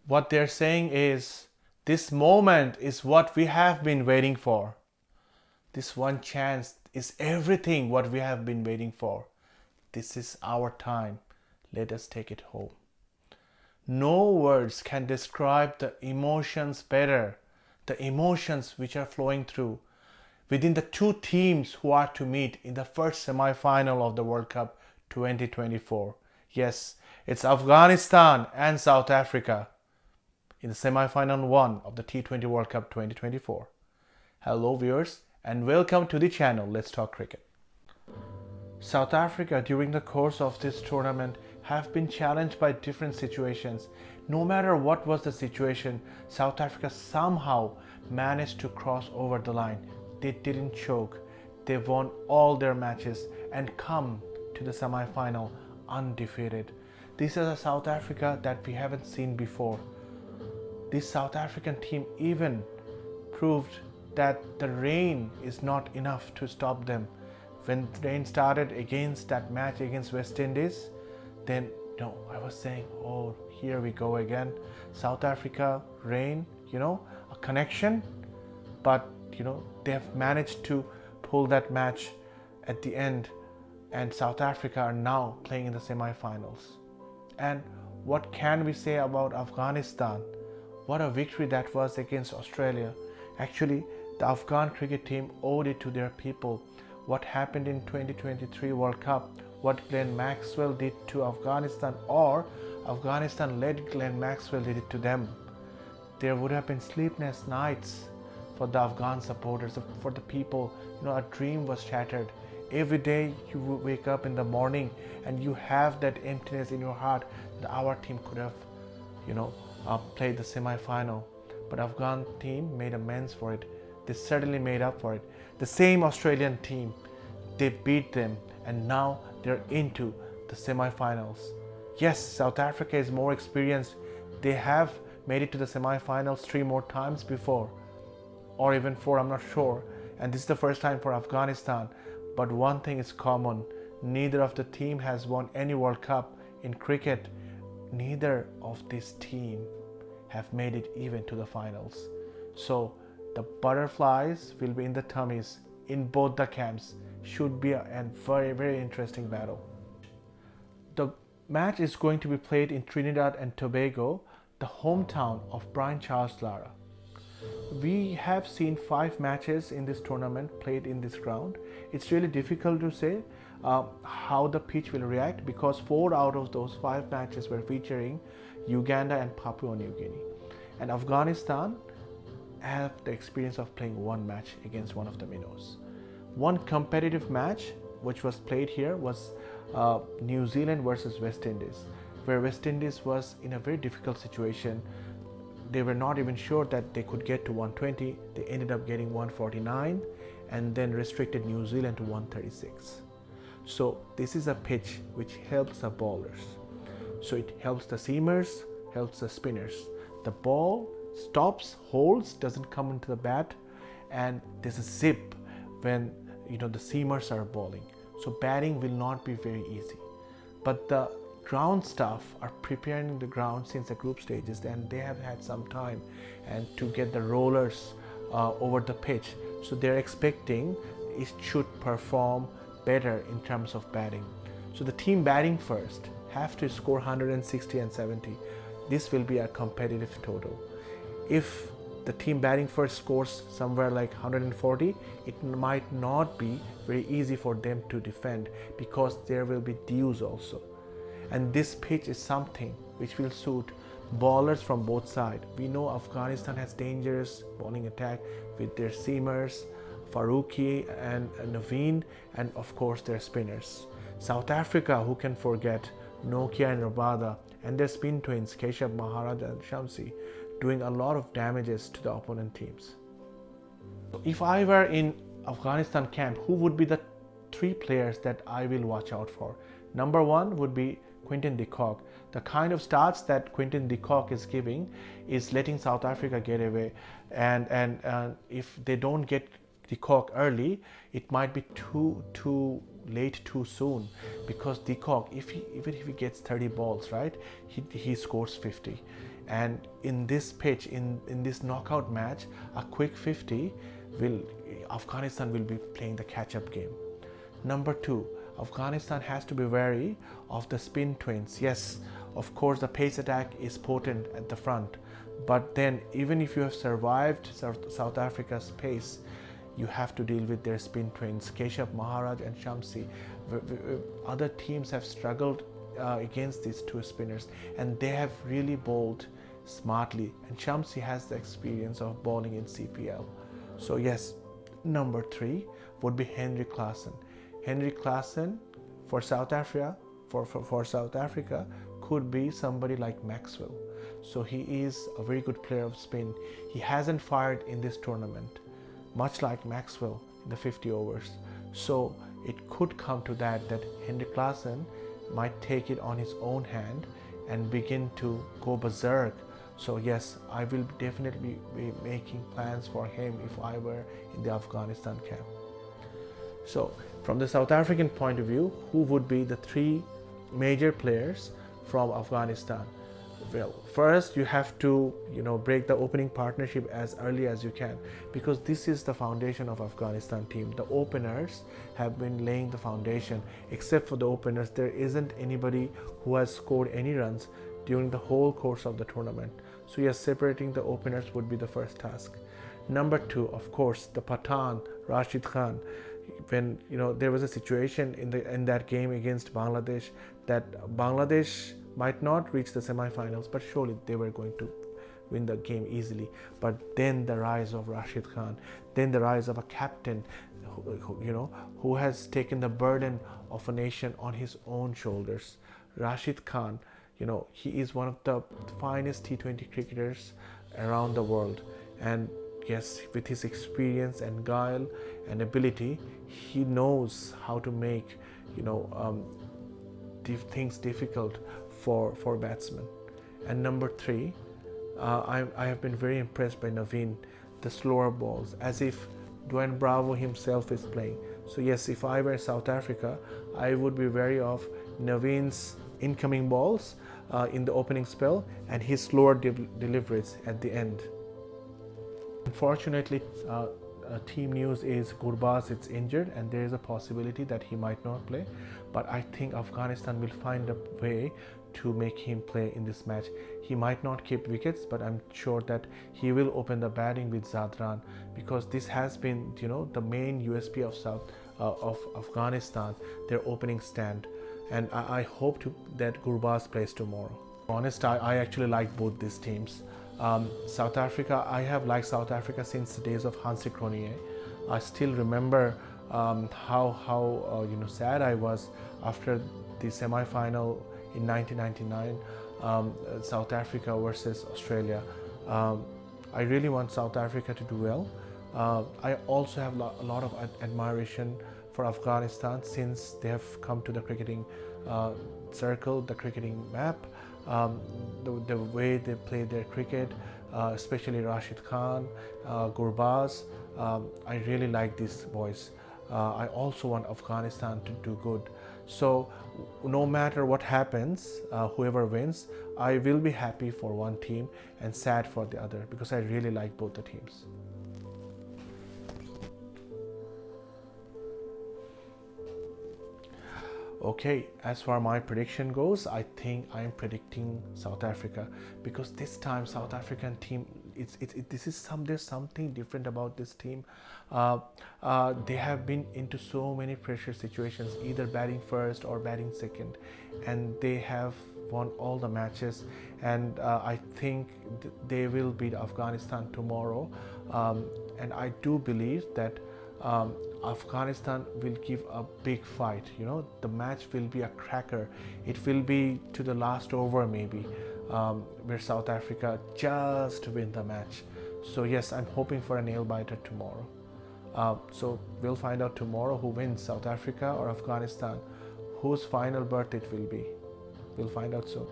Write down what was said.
What they're saying is, this moment is what we have been waiting for. This one chance is everything what we have been waiting for. This is our time. Let us take it home. No words can describe the emotions better, the emotions which are flowing through within the two teams who are to meet in the first semi-final of the World Cup 2024. Yes, it's Afghanistan and South Africa in the semi-final one of the T20 World Cup 2024. Hello viewers and welcome to the channel Let's Talk Cricket. South Africa during the course of this tournament have been challenged by different situations. No matter what was the situation, South Africa somehow managed to cross over the line. They didn't choke. They won all their matches and come to the semi-final undefeated. This is a South Africa that we haven't seen before. This South African team even proved that the rain is not enough to stop them. When the rain started against that match against West Indies, then I was saying, oh, here we go again. South Africa, rain, a connection. But, they have managed to pull that match at the end. And South Africa are now playing in the semi-finals. And what can we say about Afghanistan? What a victory that was against Australia. Actually, the Afghan cricket team owed it to their people. What happened in 2023 World Cup, what Glenn Maxwell did to Afghanistan, or Afghanistan led Glenn Maxwell did it to them. There would have been sleepless nights for the Afghan supporters, for the people. A dream was shattered. Every day you wake up in the morning and you have that emptiness in your heart that our team could have, played the semi-final. But Afghan team made amends for it. They certainly made up for it. The same Australian team, they beat them and now they're into the semi-finals. Yes, South Africa is more experienced. They have made it to the semi-finals 3 more times before, or even 4, I'm not sure. And this is the first time for Afghanistan. But one thing is common. Neither of the team has won any World Cup in cricket. Neither of this team have made it even to the finals. So the butterflies will be in the tummies in both the camps. Should be a very, very interesting battle. The match is going to be played in Trinidad and Tobago, the hometown of Brian Charles Lara. We have seen 5 matches in this tournament played in this ground. It's really difficult to say how the pitch will react because 4 out of those 5 matches were featuring Uganda and Papua New Guinea. And Afghanistan have the experience of playing 1 match against one of the minnows. One competitive match which was played here was New Zealand versus West Indies, where West Indies was in a very difficult situation. They were not even sure that they could get to 120. They ended up getting 149 and then restricted New Zealand to 136. So this is a pitch which helps the bowlers. So it helps the seamers, helps the spinners. The ball stops, holds, doesn't come into the bat, and there's a zip when the seamers are bowling. So batting will not be very easy. But the ground staff are preparing the ground since the group stages, and they have had some time and to get the rollers over the pitch. So they're expecting it should perform better in terms of batting. So the team batting first have to score 160 and 70. This will be a competitive total. If the team batting first scores somewhere like 140, it might not be very easy for them to defend because there will be dews also. And this pitch is something which will suit bowlers from both sides. We know Afghanistan has dangerous bowling attack with their seamers, Faruqi and Naveen, and of course their spinners. South Africa, who can forget Nokia and Rabada, and their spin twins Keshav Maharaj and Shamsi, doing a lot of damages to the opponent teams. If I were in Afghanistan camp, who would be the 3 players that I will watch out for? Number 1 would be Quinton de Kock. The kind of starts that Quinton de Kock is giving is letting South Africa get away, and if they don't get de Kock early, it might be too late too soon, because de Kock, even if he gets 30 balls, right, he scores 50, And in this pitch, in this knockout match, a quick 50 will Afghanistan will be playing the catch-up game. Number two, Afghanistan has to be wary of the spin twins. Yes, of course, the pace attack is potent at the front, but then even if you have survived South Africa's pace, you have to deal with their spin twins, Keshav Maharaj and Shamsi. Other teams have struggled against these two spinners, and they have really bowled smartly. And Shamsi has the experience of bowling in CPL. So yes, number three would be Henry Klaasen. Henry Klaasen for South Africa, for South Africa, could be somebody like Maxwell. So he is a very good player of spin. He hasn't fired in this tournament, much like Maxwell in the 50 overs. So it could come to that Henry Klaasen might take it on his own hand and begin to go berserk. So yes, I will definitely be making plans for him if I were in the Afghanistan camp. So from the South African point of view, who would be the three major players from Afghanistan? Well, first you have to break the opening partnership as early as you can, because this is the foundation of Afghanistan team. The openers have been laying the foundation. Except for the openers, there isn't anybody who has scored any runs during the whole course of the tournament. So yes, separating the openers would be the first task. Number two, of course, the Pathan, Rashid Khan. When there was a situation in that game against Bangladesh that Bangladesh might not reach the semifinals, but surely they were going to win the game easily. But then the rise of Rashid Khan, then the rise of a captain who has taken the burden of a nation on his own shoulders. Rashid Khan, he is one of the finest T20 cricketers around the world, and yes, with his experience and guile and ability, he knows how to make things difficult for batsmen. And number three, I have been very impressed by Naveen, the slower balls, as if Dwayne Bravo himself is playing. So yes, if I were South Africa, I would be wary of Naveen's incoming balls in the opening spell and his slower deliveries at the end. Unfortunately, team news is Gurbaz is injured and there is a possibility that he might not play, but I think Afghanistan will find a way to make him play in this match. He might not keep wickets, but I'm sure that he will open the batting with Zadran, because this has been the main USP of Afghanistan, their opening stand, and I hope that Gurbaz plays tomorrow. Honest, I actually like both these teams. South Africa, I have liked South Africa since the days of Hansi Cronje. I still remember how sad I was after the semi-final in 1999, South Africa versus Australia. I really want South Africa to do well. I also have a lot of admiration for Afghanistan since they have come to the cricketing circle, the cricketing map. The way they play their cricket, especially Rashid Khan, Gurbaz, I really like these boys. I also want Afghanistan to do good. So no matter what happens, whoever wins, I will be happy for one team and sad for the other, because I really like both the teams. Okay, as far my prediction goes, I think I'm predicting South Africa, because this time South African team, there's something different about this team. They have been into so many pressure situations, either batting first or batting second, and they have won all the matches, and I think they will beat Afghanistan tomorrow, and I do believe that Afghanistan will give a big fight. The match will be a cracker. It will be to the last over maybe, where South Africa just win the match. So yes, I'm hoping for a nail biter tomorrow. So we'll find out tomorrow who wins, South Africa or Afghanistan, whose final berth it will be. We'll find out soon.